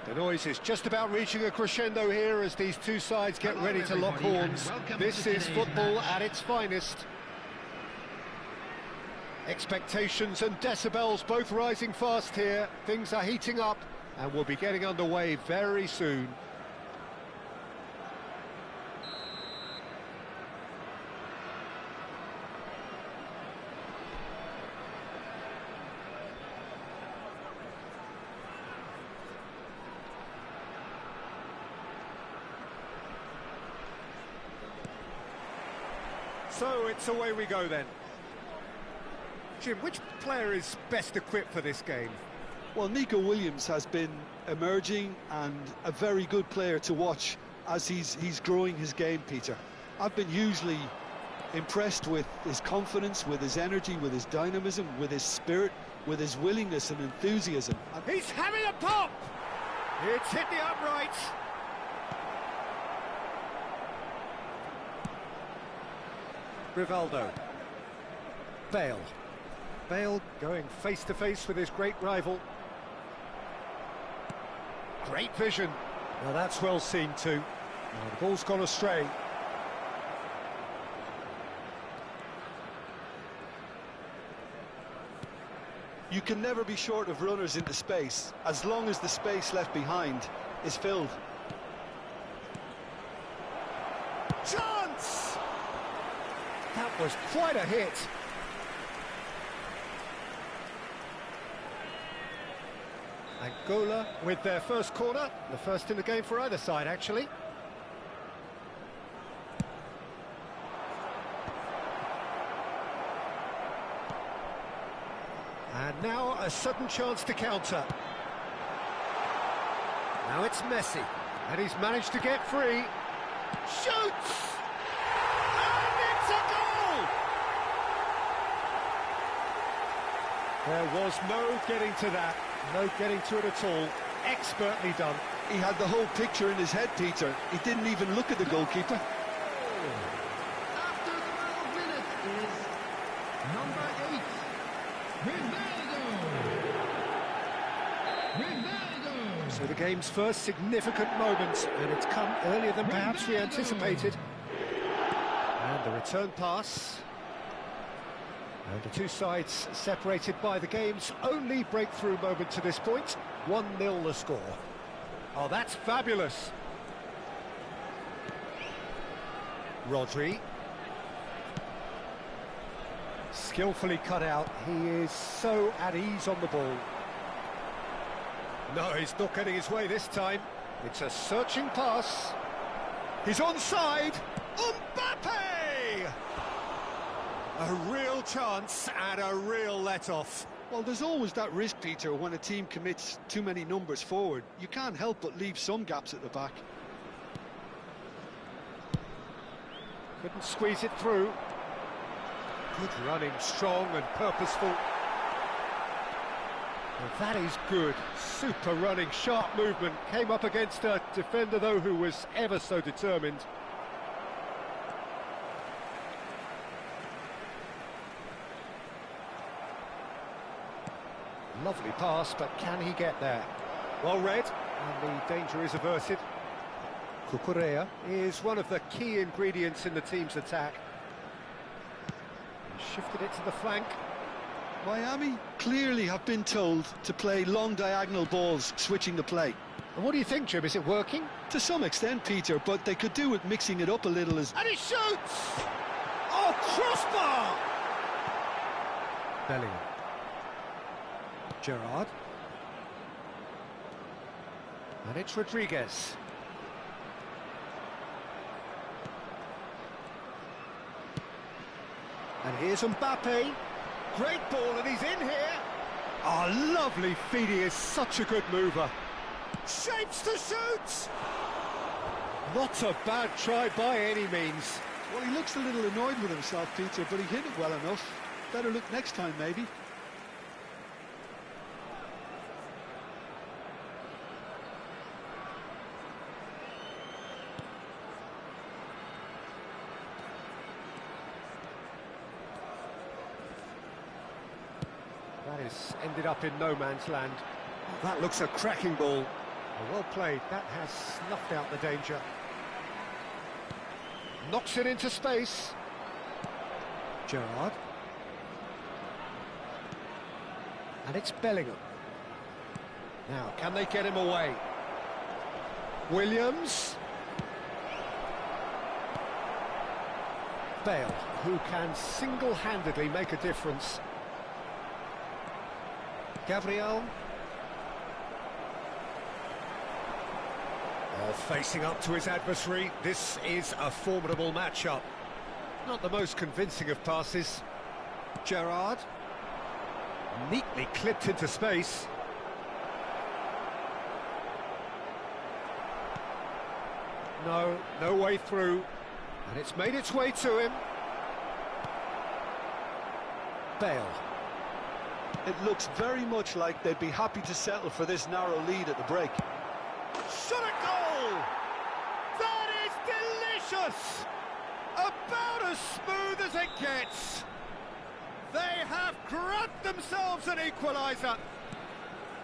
The noise is just about reaching a crescendo here as these two sides get ready to lock horns. This is football at its finest. Expectations and decibels both rising fast here. Things are heating up and we'll be getting underway very soon. So it's away we go then. Jim, which player is best equipped for this game? Well, Nico Williams has been emerging and a very good player to watch as he's growing his game, Peter. I've been hugely impressed with his confidence, with his energy, with his dynamism, with his spirit, with his willingness and enthusiasm. He's having a pop! It's hit the uprights. Rivaldo. Bale. Bale going face-to-face with his great rival. Great vision. Now that's well seen too. Now the ball's gone astray. You can never be short of runners into space, as long as the space left behind is filled. Chance! That was quite a hit. Angola with their first corner, the first in the game for either side actually. And now a sudden chance to counter. Now it's Messi, and he's managed to get free. Shoots! And it's a goal! There was no getting to that. No getting to it at all. Expertly done. He had the whole picture in his head, Peter. He didn't even look at the goalkeeper. After the 12 minutes is number 8, Rivaldo. So the game's first significant moment, and it's come earlier than perhaps we anticipated. And the return pass. And the two sides separated by the game's only breakthrough moment to this point. 1-0 the score. Oh, that's fabulous. Rodri. Skillfully cut out. He is so at ease on the ball. No, he's not getting his way this time. It's a searching pass. He's onside. Mbappe! A real chance and a real let-off. Well, there's always that risk, Peter, when a team commits too many numbers forward. You can't help but leave some gaps at the back. Couldn't squeeze it through. Good running, strong and purposeful. Well, that is good. Super running, sharp movement. Came up against a defender, though, who was ever so determined. Lovely pass, but can he get there? Well read, and the danger is averted. Cucurella is one of the key ingredients in the team's attack. He shifted it to the flank. Miami clearly have been told to play long diagonal balls, switching the play. And what do you think, Jim? Is it working? To some extent, Peter, but they could do with mixing it up a little as... And he shoots! Oh, crossbar! Bellingham. Gerrard. And it's Rodriguez. And here's Mbappe. Great ball, and he's in here. Oh, lovely feed. He is such a good mover. Shapes to shoot! Not a bad try by any means. Well, he looks a little annoyed with himself, Peter, but he hit it well enough. Better look next time, maybe. That is ended up in no man's land. Oh, that looks a cracking ball. Well played, that has snuffed out the danger. Knocks it into space. Gerrard. And it's Bellingham. Now, can they get him away? Williams. Bale, who can single-handedly make a difference. Gabriel. Oh, facing up to his adversary, this is a formidable matchup. Not the most convincing of passes. Gerrard. Neatly clipped into space. No way through. And it's made its way to him. Bale. It looks very much like they'd be happy to settle for this narrow lead at the break. Shot a goal! That is delicious! About as smooth as it gets. They have grabbed themselves an equaliser.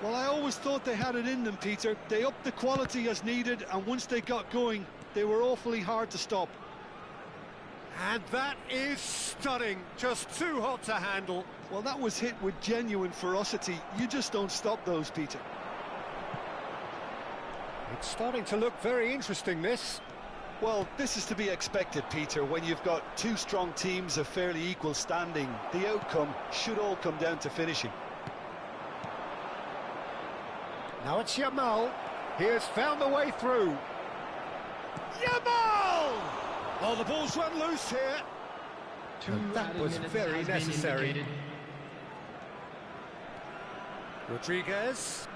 Well, I always thought they had it in them, Peter. They upped the quality as needed, and once they got going, they were awfully hard to stop. And that is stunning, just too hot to handle. Well, that was hit with genuine ferocity. You just don't stop those, Peter. It's starting to look very interesting, this. Well, this is to be expected, Peter. When you've got two strong teams of fairly equal standing, the outcome should all come down to finishing. Now it's Yamal. He has found the way through. Yamal! Oh, the ball's run loose here. And that was very necessary. Rodriguez.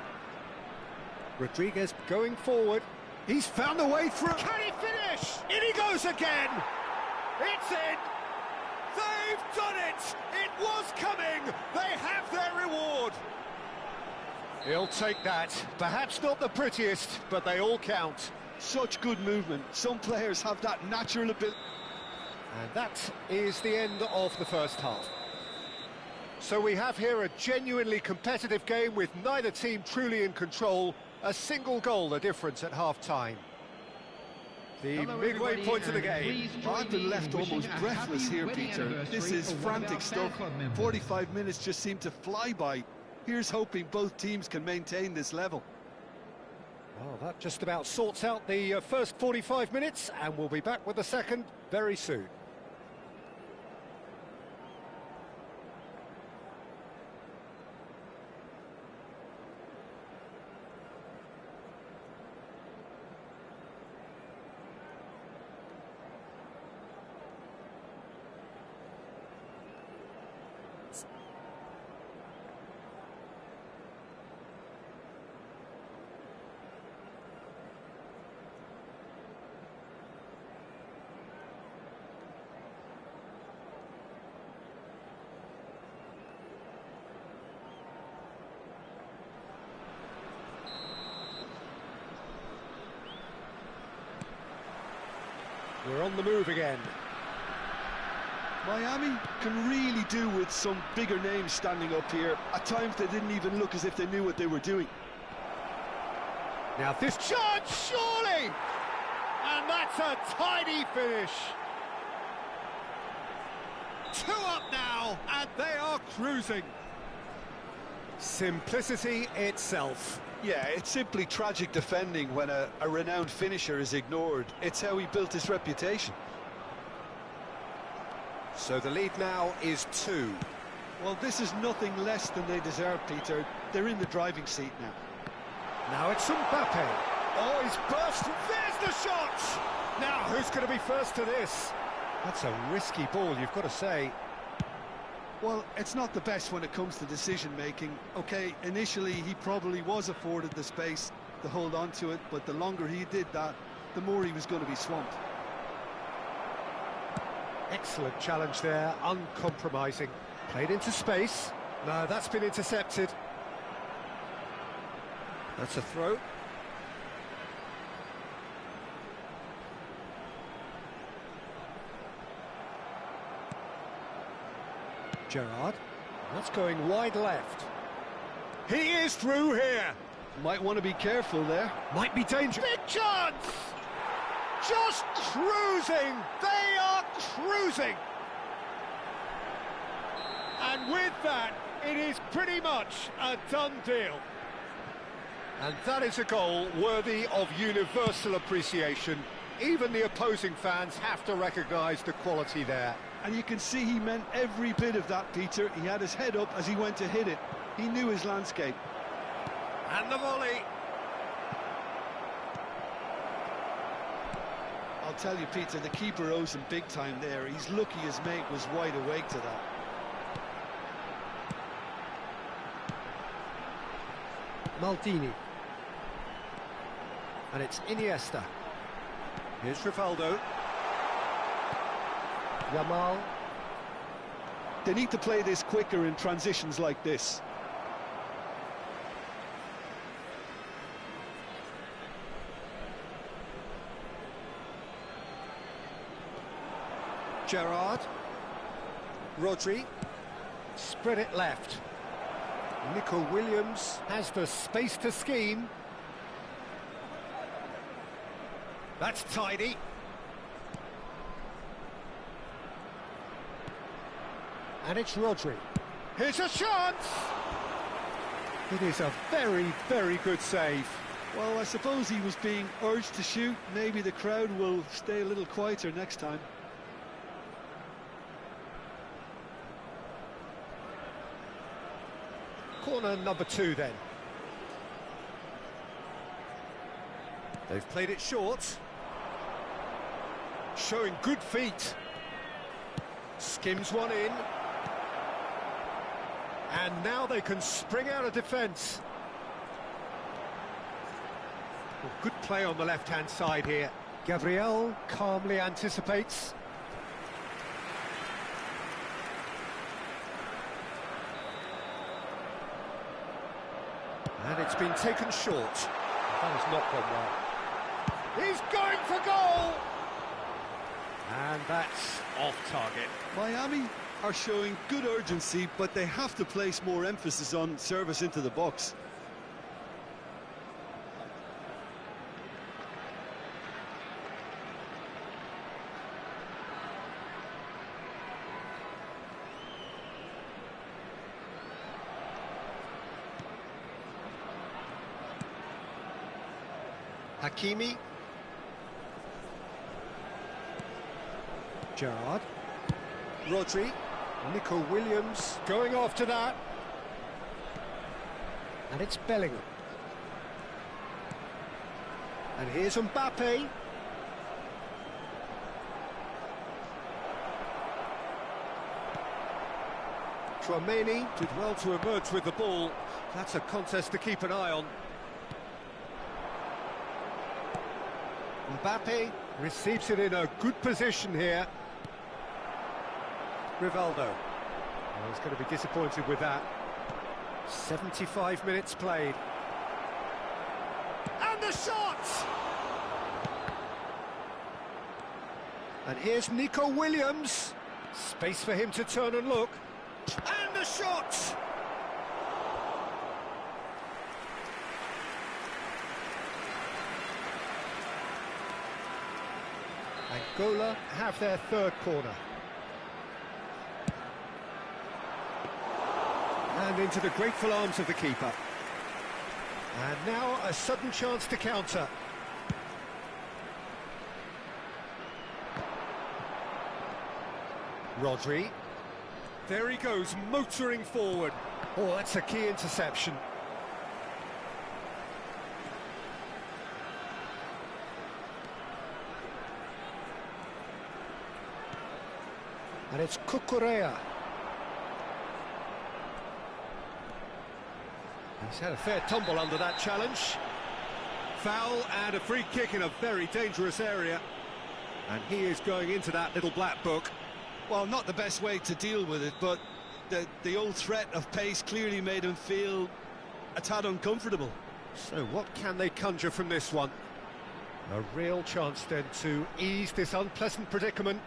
Rodriguez going forward. He's found the way through. Can he finish? In he goes again. It's in. They've done it. It was coming. They have their reward. He'll take that. Perhaps not the prettiest, but they all count. Such good movement. Some players have that natural ability. And that is the end of the first half. So we have here a genuinely competitive game with neither team truly in control. A single goal the difference at half-time. The midway point of the game. I've been left almost breathless here, Peter. This is frantic stuff. 45 minutes just seem to fly by. Here's hoping both teams can maintain this level. Well, that just about sorts out the first 45 minutes, and we'll be back with the second very soon. We're on the move again. Miami can really do with some bigger names standing up here. At times they didn't even look as if they knew what they were doing. Now this chance, surely! And that's a tidy finish. 2 up now, and they are cruising. Simplicity itself. Yeah, it's simply tragic defending when a renowned finisher is ignored. It's how he built his reputation. So the lead now is 2. Well, this is nothing less than they deserve, Peter. They're in the driving seat now. Now it's Mbappe. Oh, he's burst. There's the shot! Now, who's going to be first to this? That's a risky ball, you've got to say. Well, it's not the best when it comes to decision-making. OK, initially he probably was afforded the space to hold on to it, but the longer he did that, the more he was going to be swamped. Excellent challenge there, uncompromising. Played into space. No, that's been intercepted. That's a throw. Gerrard. That's going wide left. He is through here. Might want to be careful there. Might be dangerous. Big chance! Just cruising! They are cruising! And with that, it is pretty much a done deal. And that is a goal worthy of universal appreciation. Even the opposing fans have to recognise the quality there. And you can see he meant every bit of that, Peter. He had his head up as he went to hit it. He knew his landscape. And the volley. I'll tell you, Peter, the keeper owes him big time there. He's lucky his mate was wide awake to that. Maldini. And it's Iniesta. Here's Rivaldo. Yamal. They need to play this quicker in transitions like this. Gerrard. Rodri. Spread it left. Nico Williams has the space to scheme. That's tidy. And it's Rodri. Here's a chance! It is a very, very good save. Well, I suppose he was being urged to shoot. Maybe the crowd will stay a little quieter next time. Corner number 2 then. They've played it short. Showing good feet. Skims one in. And now they can spring out of defence. Well, good play on the left-hand side here. Gabriel calmly anticipates. And it's been taken short. That has not gone well. He's going for goal! And that's off target. Miami are showing good urgency, but they have to place more emphasis on service into the box. Hakimi. Gerrard. Rodri. Nico Williams going after that. And it's Bellingham. And here's Mbappe. Tchouaméni did well to emerge with the ball. That's a contest to keep an eye on. Mbappe receives it in a good position here. Rivaldo. Well, he's going to be disappointed with that. 75 minutes played. And the shot! And here's Nico Williams. Space for him to turn and look. And the shot! Angola have their third corner. And into the grateful arms of the keeper. And now a sudden chance to counter. Rodri. There he goes, motoring forward. Oh, that's a key interception. And it's Cucurella. He's had a fair tumble under that challenge. Foul and a free kick in a very dangerous area. And he is going into that little black book. Well, not the best way to deal with it, but the old threat of pace clearly made him feel a tad uncomfortable. So what can they conjure from this one? A real chance then to ease this unpleasant predicament.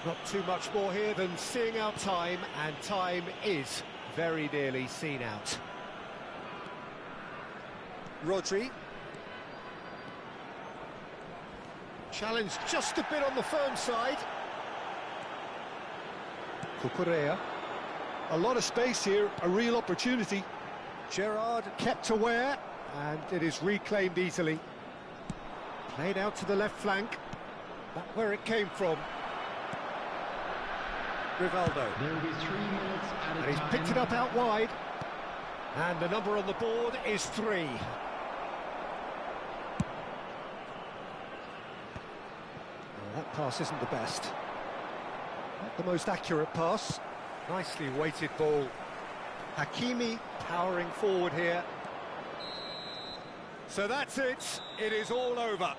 Not too much more here than seeing out time, and time is very nearly seen out. Rodri. Challenge just a bit on the firm side. Cucurella. A lot of space here, a real opportunity. Gerrard kept aware, and it is reclaimed easily. Played out to the left flank. Back where it came from. Rivaldo. There will be 3 minutes at a And he's time. picked it up out wide. And the number on the board is 3. That pass isn't the best. Not the most accurate pass. Nicely weighted ball. Hakimi powering forward here. So that's it. It is all over.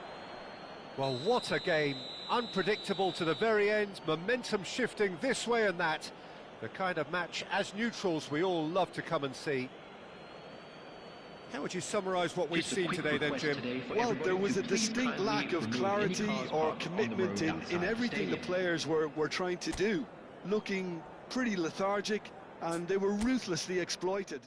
Well, what a game. Unpredictable to the very end. Momentum shifting this way and that. The kind of match, as neutrals, we all love to come and see. How would you summarise what we've Just a seen quick today then, request Jim? today for Well, everybody there was to a please distinct kindly lack of remove any clarity cars or parked on the commitment road in outside the everything the stadium. players were trying to do. Looking pretty lethargic, and they were ruthlessly exploited.